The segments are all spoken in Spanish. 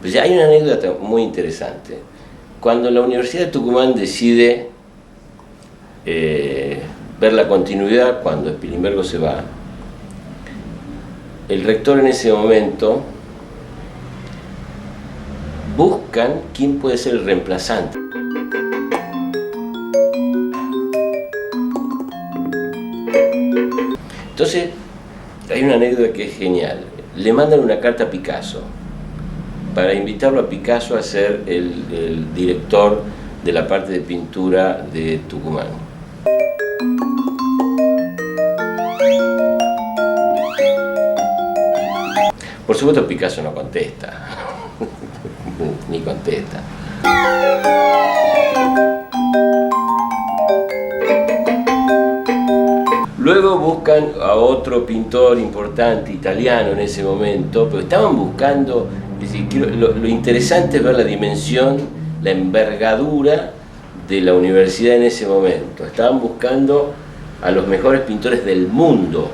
Pues hay una anécdota muy interesante. Cuando la Universidad de Tucumán decide ver la continuidad cuando Spilimbergo se va, el rector en ese momento buscan quién puede ser el reemplazante. Entonces, hay una anécdota que es genial. Le mandan una carta a Picasso para invitarlo a Picasso a ser el director de la parte de pintura de Tucumán. Por supuesto Picasso no contesta, ni contesta. Luego buscan a otro pintor importante italiano en ese momento, pero estaban buscando, es decir, lo interesante es ver la dimensión, la envergadura de la universidad en ese momento. Estaban buscando a los mejores pintores del mundo.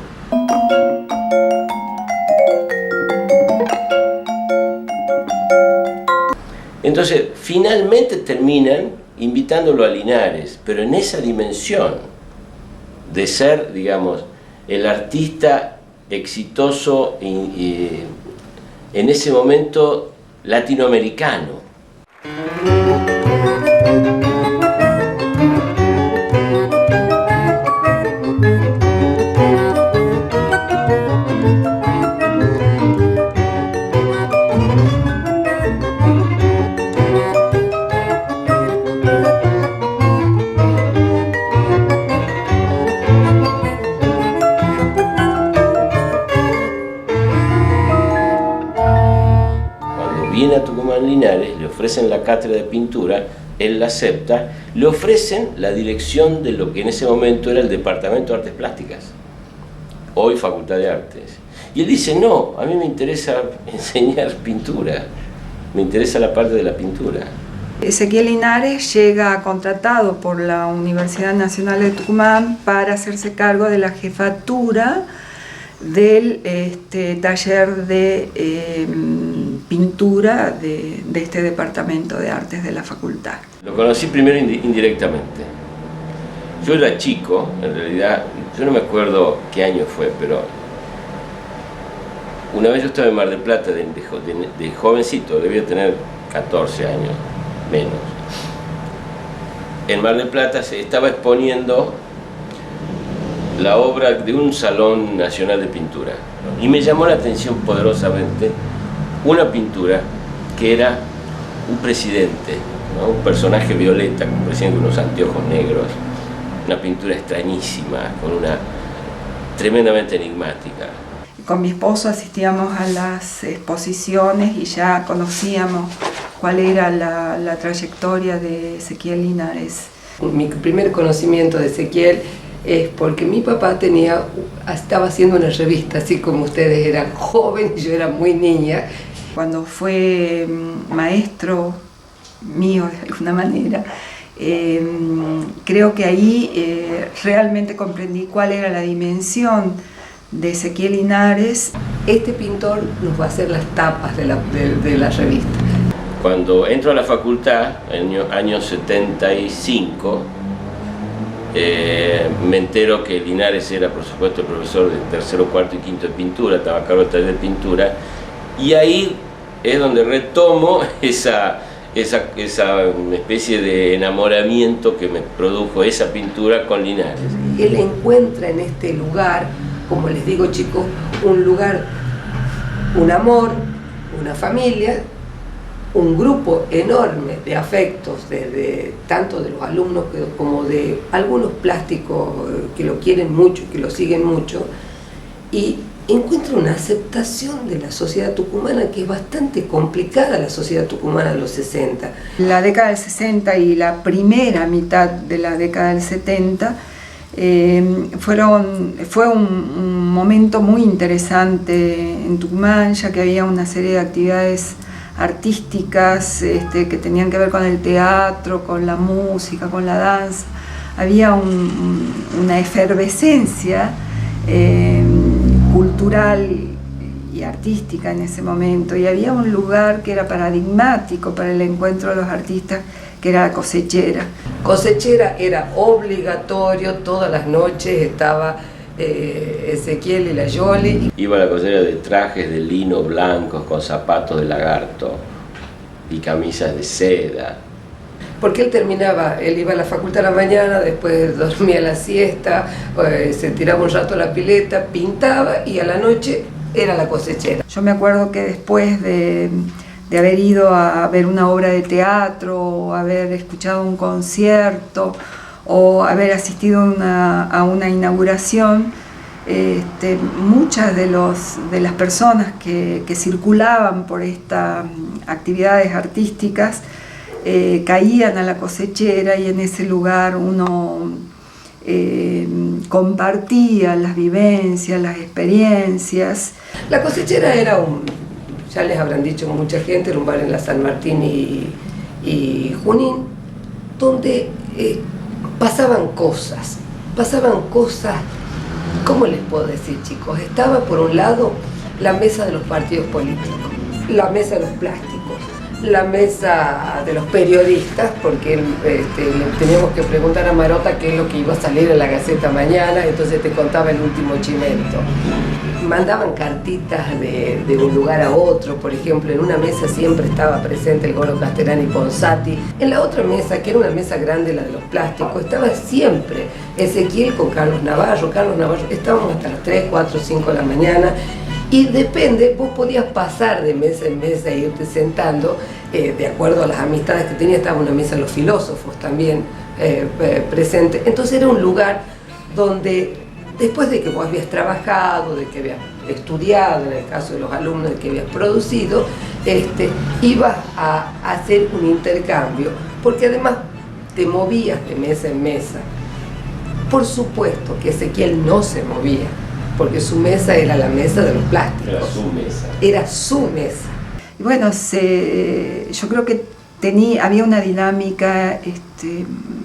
Entonces, finalmente terminan invitándolo a Linares, pero en esa dimensión de ser, digamos, el artista exitoso en ese momento latinoamericano. Viene a Tucumán Linares, le ofrecen la cátedra de pintura, él la acepta, le ofrecen la dirección de lo que en ese momento era el Departamento de Artes Plásticas, hoy Facultad de Artes. Y él dice, no, a mí me interesa enseñar pintura, me interesa la parte de la pintura. Ezequiel Linares llega contratado por la Universidad Nacional de Tucumán para hacerse cargo de la jefatura del taller de pintura de este Departamento de Artes de la Facultad. Lo conocí primero indirectamente. Yo era chico, en realidad, yo no me acuerdo qué año fue, pero una vez yo estaba en Mar del Plata de jovencito, debía tener 14 años, menos. En Mar del Plata se estaba exponiendo la obra de un salón nacional de pintura, ¿no? Y me llamó la atención poderosamente una pintura que era un presidente, ¿no? Un personaje violeta, un presidente con unos anteojos negros, una pintura extrañísima, con una tremendamente enigmática. Con mi esposo asistíamos a las exposiciones y ya conocíamos cuál era la trayectoria de Ezequiel Linares. Mi primer conocimiento de Ezequiel es porque mi papá estaba haciendo una revista, así como ustedes eran jóvenes y yo era muy niña. Cuando fue maestro mío de alguna manera, creo que ahí realmente comprendí cuál era la dimensión de Ezequiel Linares. Este pintor nos va a hacer las tapas de la revista. Cuando entro a la facultad, en el año 75, me entero que Linares era, por supuesto, el profesor de tercero, cuarto y quinto de pintura, estaba a cargo del taller de pintura, y ahí es donde retomo esa especie de enamoramiento que me produjo esa pintura con Linares. Él encuentra en este lugar, como les digo chicos, un lugar, un amor, una familia, un grupo enorme de afectos, tanto de los alumnos como de algunos plásticos que lo quieren mucho, que lo siguen mucho, y encuentra una aceptación de la sociedad tucumana que es bastante complicada, la sociedad tucumana de los 60. La década del 60 y la primera mitad de la década del 70 fue un momento muy interesante en Tucumán, ya que había una serie de actividades artísticas que tenían que ver con el teatro, con la música, con la danza. Había una efervescencia cultural y artística en ese momento, y había un lugar que era paradigmático para el encuentro de los artistas, que era la Cosechera. Cosechera era obligatorio, todas las noches estaba Ezequiel y la Yoli. Iba a la Cosechera de trajes de lino blancos con zapatos de lagarto y camisas de seda. Porque él iba a la facultad a la mañana, después dormía la siesta, se tiraba un rato a la pileta, pintaba y a la noche era la Cosechera. Yo me acuerdo que después de haber ido a ver una obra de teatro, o haber escuchado un concierto, o haber asistido a una inauguración, muchas de las personas que circulaban por estas actividades artísticas caían a la Cosechera, y en ese lugar uno compartía las vivencias, las experiencias. La Cosechera era ya les habrán dicho mucha gente, era un bar en la San Martín y Junín, donde pasaban cosas, ¿cómo les puedo decir, chicos? Estaba por un lado la mesa de los partidos políticos, la mesa de los plásticos, la mesa de los periodistas, porque le teníamos que preguntar a Marota qué es lo que iba a salir en la Gaceta mañana, entonces te contaba el último chimento. Mandaban cartitas de un lugar a otro, por ejemplo, en una mesa siempre estaba presente el Goro Castellani Ponsati, en la otra mesa, que era una mesa grande, la de los plásticos, estaba siempre Ezequiel con Carlos Navarro, estábamos hasta las 3, 4, 5 de la mañana, y depende, vos podías pasar de mesa en mesa e irte sentando, de acuerdo a las amistades que tenía. Estaba una mesa de los filósofos también presente, entonces era un lugar donde después de que vos habías trabajado, de que habías estudiado, en el caso de los alumnos, de que habías producido, ibas a hacer un intercambio, porque además te movías de mesa en mesa. Por supuesto que Ezequiel no se movía, porque su mesa era la mesa de los plásticos. Era su mesa. Era su mesa. Y bueno, yo creo que había una dinámica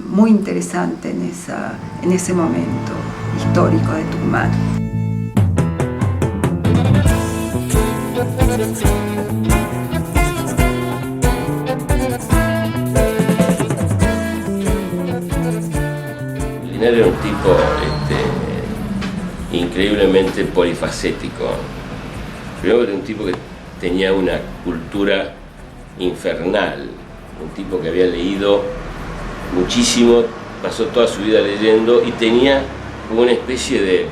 muy interesante en ese momento histórico de Tucumán. Linares era un tipo increíblemente polifacético. Primero era un tipo que tenía una cultura infernal, un tipo que había leído muchísimo, pasó toda su vida leyendo y tenía como una especie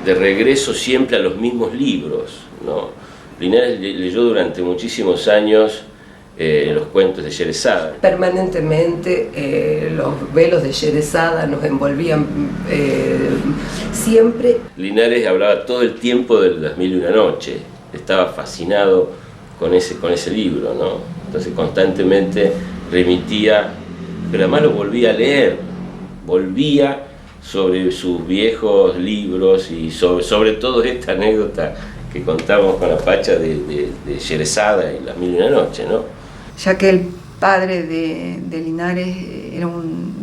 de regreso siempre a los mismos libros, ¿no? Linares leyó durante muchísimos años los cuentos de Sherezada. Permanentemente los velos de Sherezada nos envolvían siempre. Linares hablaba todo el tiempo de Las Mil y una Noche, estaba fascinado con ese libro, ¿no? Entonces constantemente remitía, pero además lo volvía a leer, volvía sobre sus viejos libros y sobre todo esta anécdota que contamos con la Pacha de Sherezada y Las Mil y una Noche, ¿no? Ya que el padre de Linares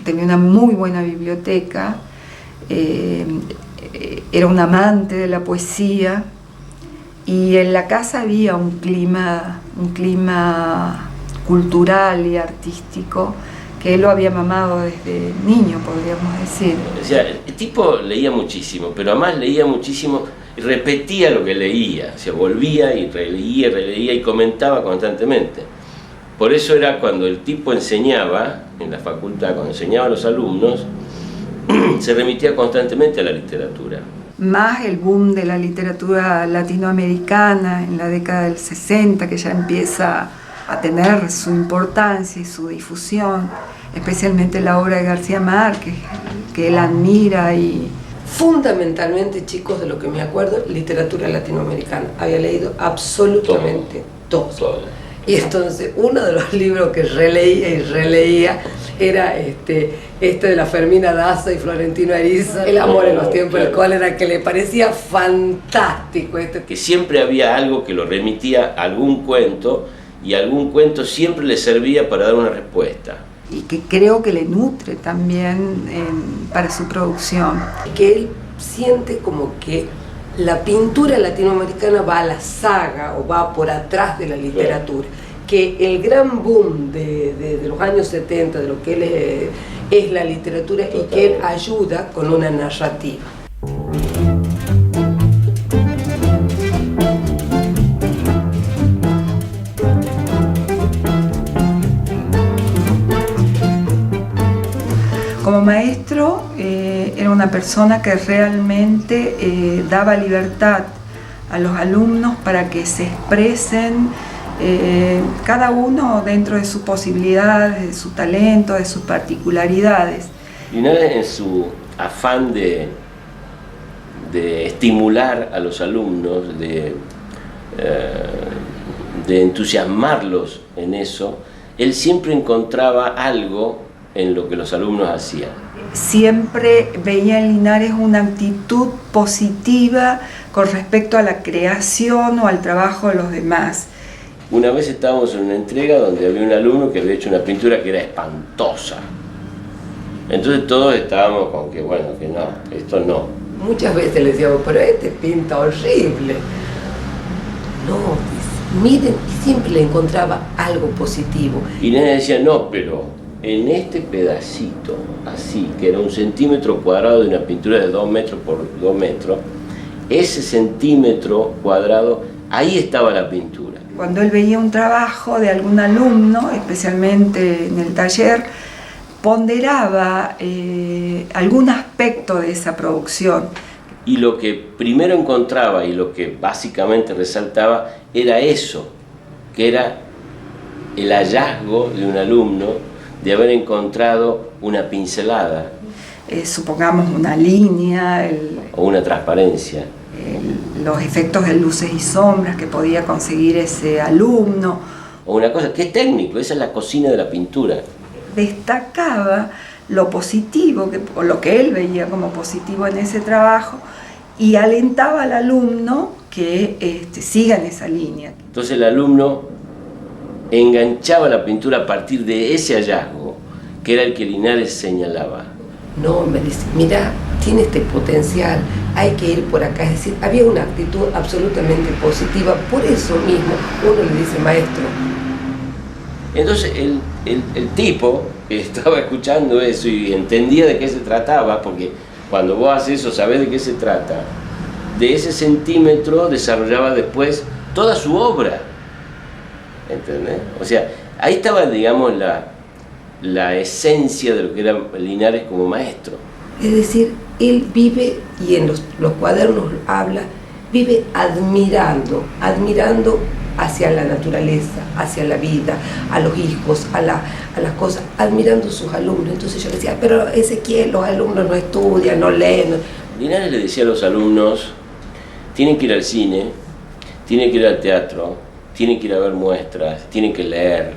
tenía una muy buena biblioteca, era un amante de la poesía, y en la casa había un clima cultural y artístico que él lo había mamado desde niño, podríamos decir. O sea, el tipo leía muchísimo, pero además leía muchísimo y repetía lo que leía, o sea, volvía y releía y comentaba constantemente. Por eso era cuando el tipo enseñaba en la facultad, cuando enseñaba a los alumnos, se remitía constantemente a la literatura. Más el boom de la literatura latinoamericana en la década del 60, que ya empieza a tener su importancia y su difusión, especialmente la obra de García Márquez, que él admira. Y fundamentalmente, chicos, de lo que me acuerdo, literatura latinoamericana. Había leído absolutamente todo. Y entonces uno de los libros que releía era este de la Fermina Daza y Florentino Ariza, El amor en los tiempos del cólera, que le parecía fantástico. Que siempre había algo que lo remitía a algún cuento, y algún cuento siempre le servía para dar una respuesta. Y que creo que le nutre también para su producción. Que él siente como que la pintura latinoamericana va a la saga o va por atrás de la literatura. Que el gran boom de los años 70, de lo que él es la literatura, y que él ayuda con una narrativa. Como maestro, era una persona que realmente daba libertad a los alumnos para que se expresen, cada uno dentro de sus posibilidades, de su talento, de sus particularidades. Linares, en su afán de estimular a los alumnos, de entusiasmarlos en eso, él siempre encontraba algo en lo que los alumnos hacían. Siempre veía en Linares una actitud positiva con respecto a la creación o al trabajo de los demás. Una vez estábamos en una entrega donde había un alumno que había hecho una pintura que era espantosa. Entonces todos estábamos con que, bueno, que no, esto no. Muchas veces le decíamos, pero pinta horrible. No, miren, y siempre le encontraba algo positivo. Y Nena decía, no, pero en este pedacito, así, que era 1 centímetro cuadrado de una pintura de 2 metros por 2 metros, ese centímetro cuadrado, ahí estaba la pintura. Cuando él veía un trabajo de algún alumno, especialmente en el taller, ponderaba algún aspecto de esa producción. Y lo que primero encontraba y lo que básicamente resaltaba era eso, que era el hallazgo de un alumno de haber encontrado una pincelada. Supongamos una línea, o una transparencia. Los efectos de luces y sombras que podía conseguir ese alumno. O una cosa que es técnico, esa es la cocina de la pintura. Destacaba lo positivo, o lo que él veía como positivo en ese trabajo, y alentaba al alumno que siga en esa línea. Entonces el alumno enganchaba la pintura a partir de ese hallazgo, que era el que Linares señalaba. No, me dice, mira, tiene este potencial, hay que ir por acá. Es decir, había una actitud absolutamente positiva, por eso mismo uno le dice maestro. Entonces el tipo que estaba escuchando eso y entendía de qué se trataba, porque cuando vos haces eso sabés de qué se trata, de ese centímetro desarrollaba después toda su obra, ¿entendés? O sea, ahí estaba, digamos, la esencia de lo que era Linares como maestro. Es decir, él vive, y en los cuadernos habla, vive admirando hacia la naturaleza, hacia la vida, a los hijos, a las cosas, admirando a sus alumnos. Entonces yo le decía, pero Ezequiel, los alumnos no estudian, no leen. Linares le decía a los alumnos, tienen que ir al cine, tienen que ir al teatro, tienen que ir a ver muestras, tienen que leer,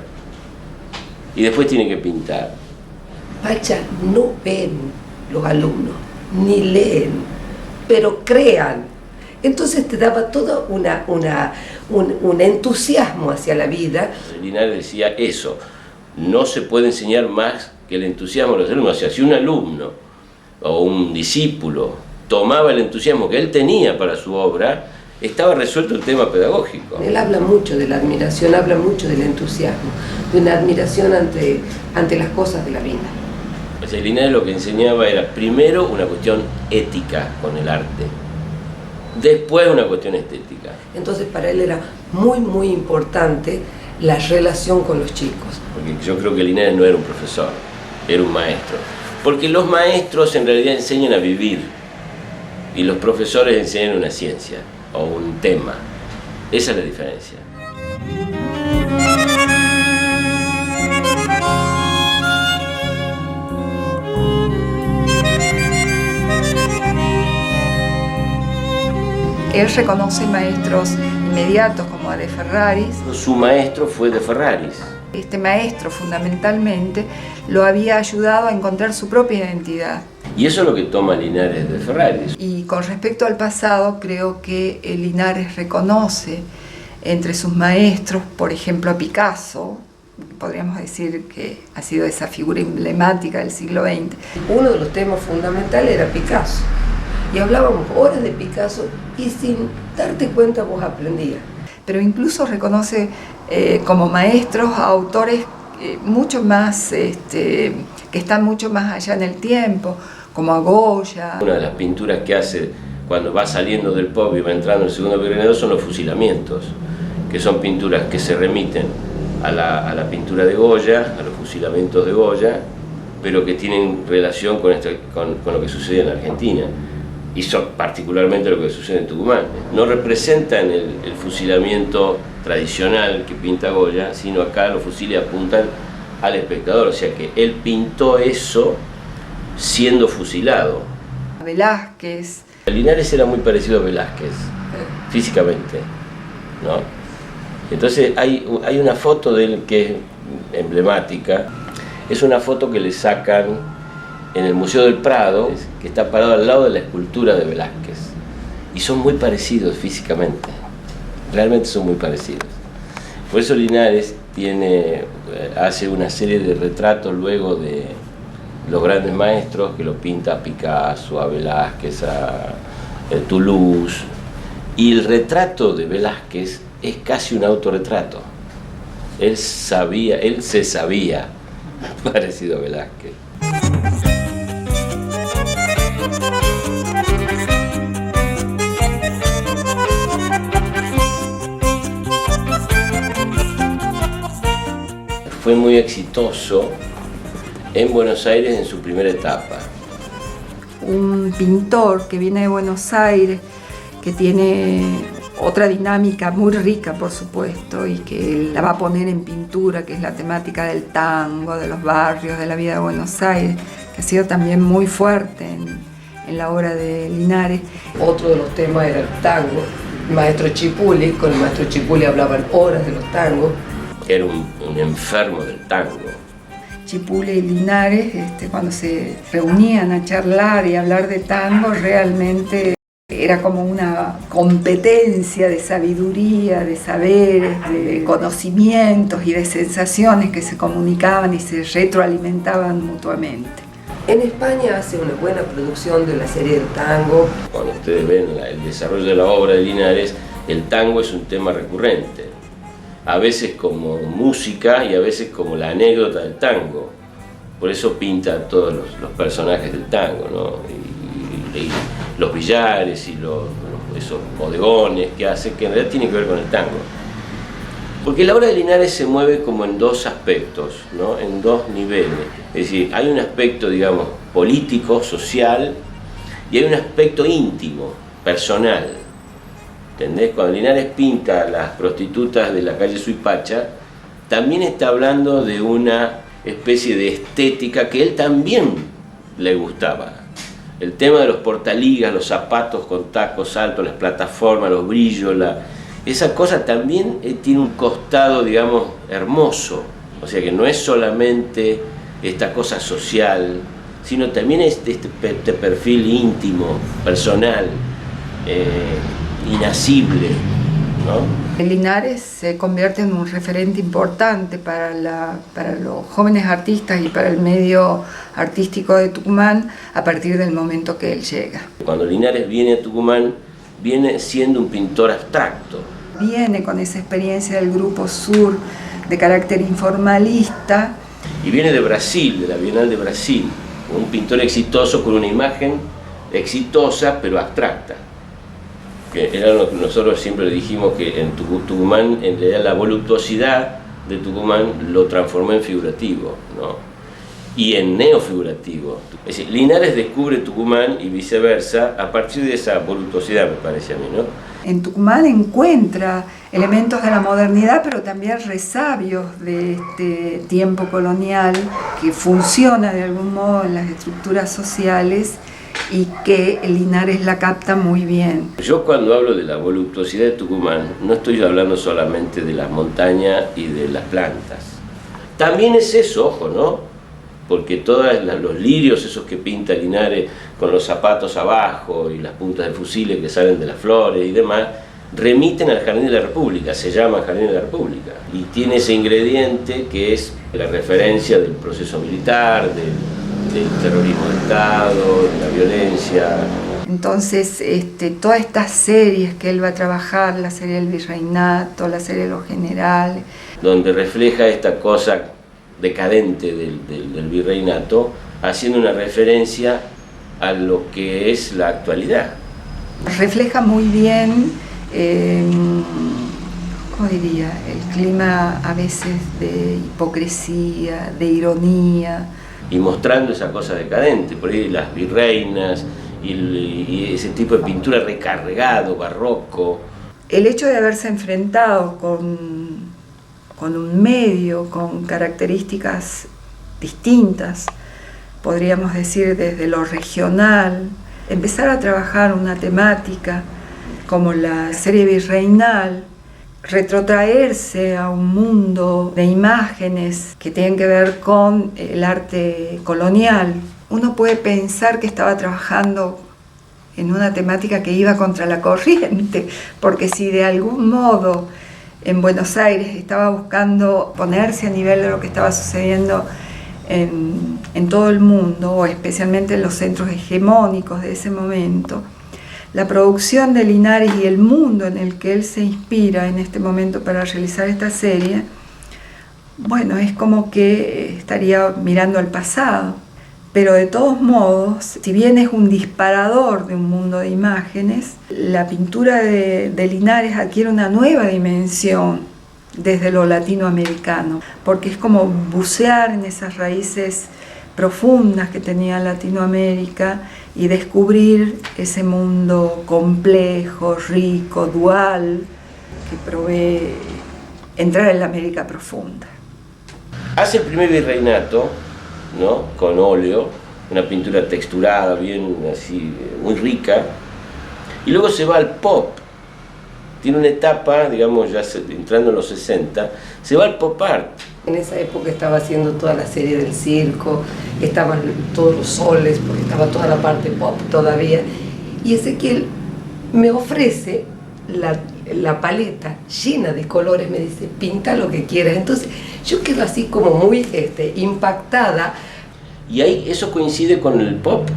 y después tienen que pintar. Pacha, no ven los alumnos, ni leen, pero crean. Entonces te daba todo un entusiasmo hacia la vida. Linares decía eso, no se puede enseñar más que el entusiasmo de los alumnos. O sea, si un alumno o un discípulo tomaba el entusiasmo que él tenía para su obra, estaba resuelto el tema pedagógico. Él habla mucho de la admiración, habla mucho del entusiasmo, de una admiración ante las cosas de la vida. O sea, Linares lo que enseñaba era primero una cuestión ética con el arte, después una cuestión estética. Entonces para él era muy, muy importante la relación con los chicos. Porque yo creo que Linares no era un profesor, era un maestro. Porque los maestros en realidad enseñan a vivir y los profesores enseñan una ciencia o un tema. Esa es la diferencia. Él reconoce maestros inmediatos como a De Ferraris. Su maestro fue De Ferraris. Este maestro fundamentalmente lo había ayudado a encontrar su propia identidad. Y eso es lo que toma Linares de Ferrari. Y con respecto al pasado, creo que Linares reconoce entre sus maestros, por ejemplo, a Picasso, podríamos decir que ha sido esa figura emblemática del siglo XX. Uno de los temas fundamentales era Picasso. Y hablábamos horas de Picasso y sin darte cuenta vos aprendías. Pero incluso reconoce como maestros a autores mucho más, que están mucho más allá en el tiempo, como a Goya. Una de las pinturas que hace cuando va saliendo del pop y va entrando en el segundo periodo son los fusilamientos, que son pinturas que se remiten a la pintura de Goya, a los fusilamientos de Goya, pero que tienen relación con lo que sucede en Argentina. Y son particularmente lo que sucede en Tucumán. No representan el fusilamiento tradicional que pinta Goya, sino acá los fusiles apuntan al espectador, o sea que él pintó eso siendo fusilado. Velázquez. Linares era muy parecido a Velázquez, físicamente, ¿no? Entonces hay una foto de él que es emblemática, es una foto que le sacan en el Museo del Prado, que está parado al lado de la escultura de Velázquez. Y son muy parecidos físicamente, realmente son muy parecidos. Por eso Linares hace una serie de retratos luego de los grandes maestros, que lo pinta a Picasso, a Velázquez, a Toulouse. Y el retrato de Velázquez es casi un autorretrato. Él se sabía parecido a Velázquez. Fue muy exitoso en Buenos Aires en su primera etapa. Un pintor que viene de Buenos Aires, que tiene otra dinámica muy rica, por supuesto, y que la va a poner en pintura, que es la temática del tango, de los barrios, de la vida de Buenos Aires, que ha sido también muy fuerte en la obra de Linares. Otro de los temas era el tango. El maestro Chipuli, con el maestro Chipuli hablaban horas de los tangos. Era un enfermo del tango. Chipuli y Linares, cuando se reunían a charlar y hablar de tango, realmente era como una competencia de sabiduría, de saberes, de conocimientos y de sensaciones que se comunicaban y se retroalimentaban mutuamente. En España hace una buena producción de la serie del tango. Cuando ustedes ven el desarrollo de la obra de Linares, el tango es un tema recurrente. A veces como música y a veces como la anécdota del tango. Por eso pinta a todos los personajes del tango, ¿no? Y los billares y esos bodegones que hace, que en realidad tienen que ver con el tango. Porque la obra de Linares se mueve como en dos aspectos, ¿no? En dos niveles. Es decir, hay un aspecto, digamos, político, social, y hay un aspecto íntimo, personal. ¿Entendés? Cuando Linares pinta a las prostitutas de la calle Suipacha, también está hablando de una especie de estética que él también le gustaba. El tema de los portaligas, los zapatos con tacos altos, las plataformas, los brillos, esa cosa también tiene un costado, digamos, hermoso. O sea que no es solamente esta cosa social, sino también este perfil íntimo, personal, inacible, ¿no? Linares se convierte en un referente importante para los jóvenes artistas y para el medio artístico de Tucumán a partir del momento que él llega. Cuando Linares viene a Tucumán, viene siendo un pintor abstracto. Viene con esa experiencia del Grupo Sur de carácter informalista. Y viene de Brasil, de la Bienal de Brasil, un pintor exitoso con una imagen exitosa pero abstracta. Que era lo que nosotros siempre le dijimos, que en Tucumán, en realidad la voluptuosidad de Tucumán lo transformó en figurativo, ¿no? Y en neofigurativo. Es decir, Linares descubre Tucumán y viceversa a partir de esa voluptuosidad, me parece a mí, ¿no? En Tucumán encuentra elementos de la modernidad, pero también resabios de este tiempo colonial que funciona de algún modo en las estructuras sociales y que Linares la capta muy bien. Yo cuando hablo de la voluptuosidad de Tucumán, no estoy hablando solamente de las montañas y de las plantas, También es eso, ojo, ¿no? Porque todos los lirios, esos que pinta Linares con los zapatos abajo y las puntas de fusiles que salen de las flores y demás, remiten al Jardín de la República, se llama Jardín de la República. Y tiene ese ingrediente que es la referencia del proceso militar, del terrorismo de Estado, de la violencia. Entonces, todas estas series que él va a trabajar, la serie del Virreinato, la serie de los generales, donde refleja esta cosa decadente del virreinato, haciendo una referencia a lo que es la actualidad. refleja muy bien, ¿cómo diría?, el clima a veces de hipocresía, de ironía. Y mostrando esa cosa decadente, por ahí las virreinas y ese tipo de pintura recargado, barroco. El hecho de haberse enfrentado con un medio con características distintas, podríamos decir desde lo regional, empezar a trabajar una temática como la serie virreinal, retrotraerse a un mundo de imágenes que tienen que ver con el arte colonial. Uno puede pensar que estaba trabajando en una temática que iba contra la corriente, porque si de algún modo en Buenos Aires estaba buscando ponerse a nivel de lo que estaba sucediendo en todo el mundo, o especialmente en los centros hegemónicos de ese momento, la producción de Linares y el mundo en el que él se inspira en este momento para realizar esta serie, bueno, es como que estaría mirando al pasado. Pero de todos modos, si bien es un disparador de un mundo de imágenes, la pintura de Linares adquiere una nueva dimensión desde lo latinoamericano, porque es como bucear en esas raíces profundas que tenía Latinoamérica y descubrir ese mundo complejo, rico, dual, que provee entrar en la América profunda. Hace el primer virreinato, ¿no?, con óleo, una pintura texturada, bien así, muy rica, y luego se va al pop. Tiene una etapa, digamos, ya entrando en los 60, se va al pop art. En esa época estaba haciendo toda la serie del circo, estaban todos los soles, porque estaba toda la parte pop todavía. Y Ezequiel me ofrece la paleta llena de colores, me dice, pinta lo que quieras. Entonces yo quedo así como muy impactada. Y ahí eso coincide con el pop,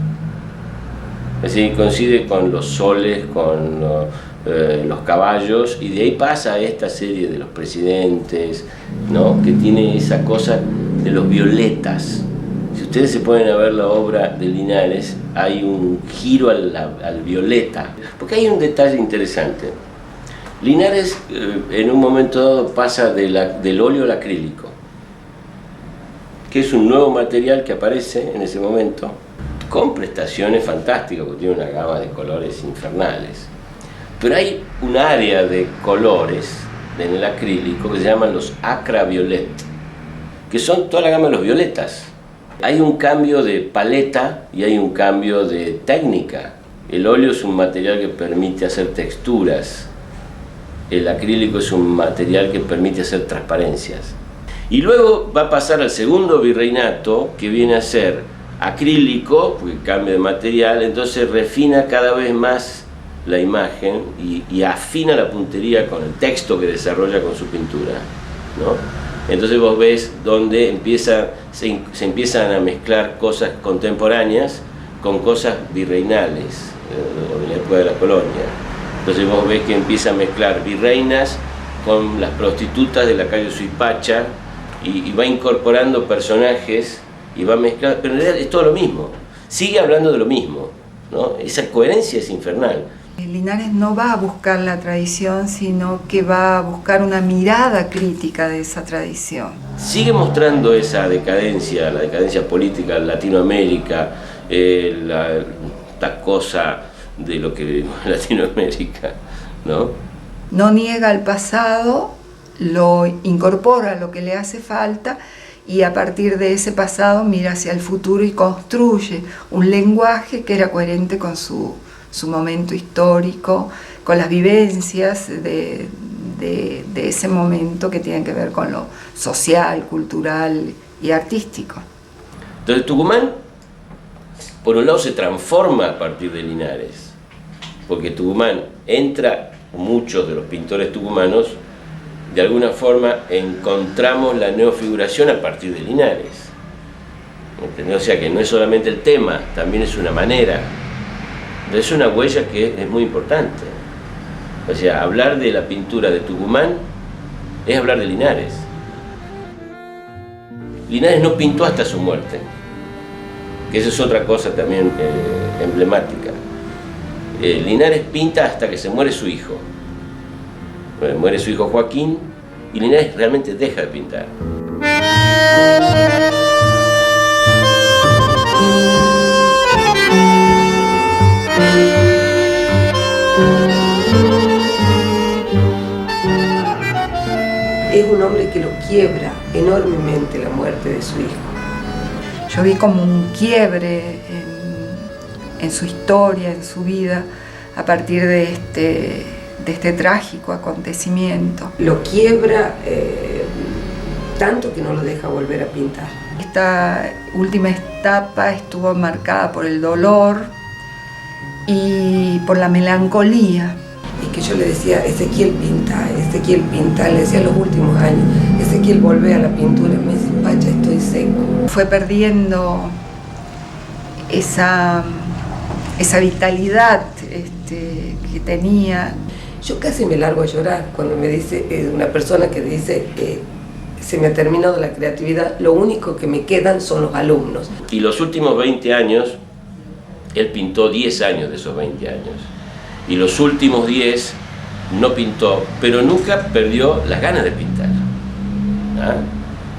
es decir, coincide con los soles, con los caballos, y de ahí pasa a esta serie de los presidentes, ¿no?, que tiene esa cosa de los violetas. Si ustedes se ponen a ver la obra de Linares, hay un giro al violeta, porque hay un detalle interesante. Linares en un momento dado pasa del óleo al acrílico, que es un nuevo material que aparece en ese momento, con prestaciones fantásticas, porque tiene una gama de colores infernales. Pero hay un área de colores en el acrílico que se llaman los acraviolet, que son toda la gama de los violetas. Hay un cambio de paleta y hay un cambio de técnica. El óleo es un material que permite hacer texturas, el acrílico es un material que permite hacer transparencias. Y luego va a pasar al segundo virreinato, que viene a ser acrílico, porque cambia de material, entonces refina cada vez más la imagen y afina la puntería con el texto que desarrolla con su pintura, ¿no? Entonces vos ves donde se empiezan a mezclar cosas contemporáneas con cosas virreinales, en la época de la colonia. Entonces vos ves que empieza a mezclar virreinas con las prostitutas de la calle Suipacha y va incorporando personajes y va mezclando, pero en realidad es todo lo mismo, sigue hablando de lo mismo, ¿no? Esa coherencia es infernal. Linares no va a buscar la tradición, sino que va a buscar una mirada crítica de esa tradición. Sigue mostrando esa decadencia, la decadencia política en Latinoamérica, esta cosa de lo que vivimos en Latinoamérica, ¿no? No niega el pasado, lo incorpora a lo que le hace falta y a partir de ese pasado mira hacia el futuro y construye un lenguaje que era coherente con su momento histórico, con las vivencias de de ese momento que tienen que ver con lo social, cultural y artístico. Entonces Tucumán, por un lado, se transforma a partir de Linares, porque Tucumán entra, muchos de los pintores tucumanos, de alguna forma encontramos la neofiguración a partir de Linares. ¿Entendés? O sea que no es solamente el tema, también es una manera. Entonces es una huella que es muy importante. O sea, hablar de la pintura de Tucumán es hablar de Linares. Linares no pintó hasta su muerte, que esa es otra cosa también emblemática. Linares pinta hasta que se muere su hijo. Muere su hijo Joaquín y Linares realmente deja de pintar. Es un hombre que lo quiebra enormemente la muerte de su hijo. Yo vi como un quiebre en su historia, en su vida, a partir de este trágico acontecimiento. Lo quiebra tanto que no lo deja volver a pintar. Esta última etapa estuvo marcada por el dolor y por la melancolía. Y que yo le decía, Ezequiel pinta, le decía los últimos años, Ezequiel volvé a la pintura, me dice, Pacha, estoy seco. Fue perdiendo esa vitalidad que tenía. Yo casi me largo a llorar cuando me dice una persona que dice, se me ha terminado la creatividad, lo único que me quedan son los alumnos. Y los últimos 20 años, él pintó 10 años de esos 20 años. Y los últimos 10 no pintó, pero nunca perdió las ganas de pintar. ¿Ah?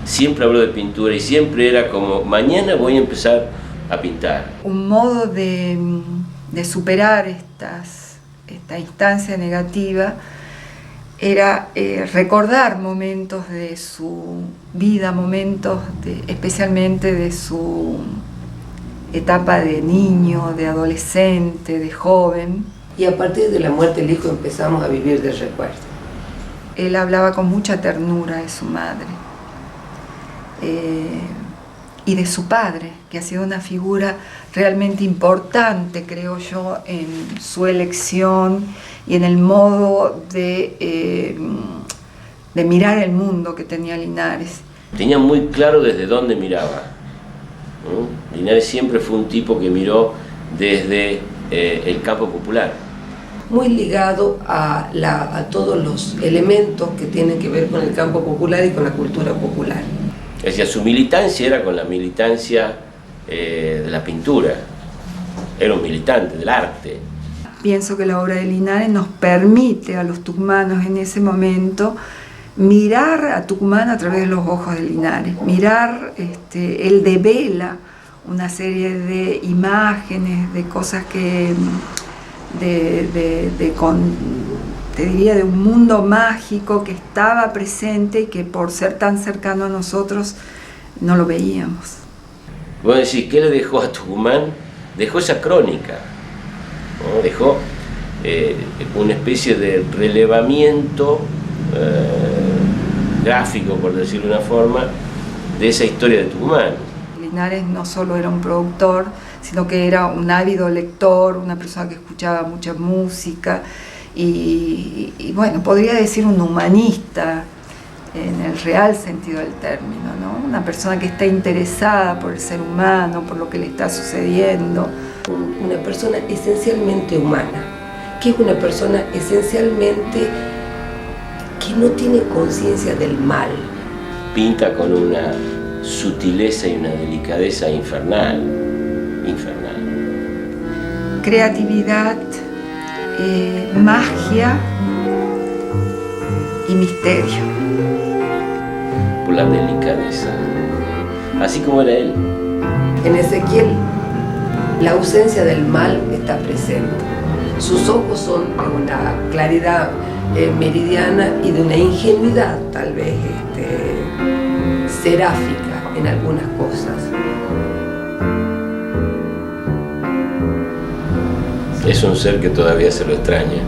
Siempre habló de pintura y siempre era como, mañana voy a empezar a pintar. Un modo de superar esta instancia negativa era recordar momentos de su vida, momentos especialmente de su etapa de niño, de adolescente, de joven. Y a partir de la muerte del hijo empezamos a vivir del recuerdo. Él hablaba con mucha ternura de su madre y de su padre, que ha sido una figura realmente importante, creo yo, en su elección y en el modo de mirar el mundo que tenía Linares. Tenía muy claro desde dónde miraba, ¿no? Linares siempre fue un tipo que miró desde el campo popular. Muy ligado a todos los elementos que tienen que ver con el campo popular y con la cultura popular. Es decir, su militancia era con la militancia de la pintura. Era un militante del arte. Pienso que la obra de Linares nos permite a los tucumanos en ese momento mirar a Tucumán a través de los ojos de Linares, mirar, él devela una serie de imágenes, de cosas que, te diría, de un mundo mágico que estaba presente y que por ser tan cercano a nosotros no lo veíamos. Vos decís, ¿qué le dejó a Tucumán? Dejó esa crónica, ¿no? Dejó una especie de relevamiento gráfico, por decirlo de una forma, de esa historia de Tucumán. Linares no solo era un productor, sino que era un ávido lector, una persona que escuchaba mucha música y bueno, podría decir un humanista en el real sentido del término, ¿no? Una persona que está interesada por el ser humano, por lo que le está sucediendo. Una persona esencialmente humana, que es una persona esencialmente que no tiene conciencia del mal. Pinta con una sutileza y una delicadeza infernal. Creatividad, magia y misterio. Por la delicadeza, así como era él. En Ezequiel, la ausencia del mal está presente. Sus ojos son de una claridad meridiana y de una ingenuidad, tal vez, seráfica en algunas cosas. Es un ser que todavía se lo extraña.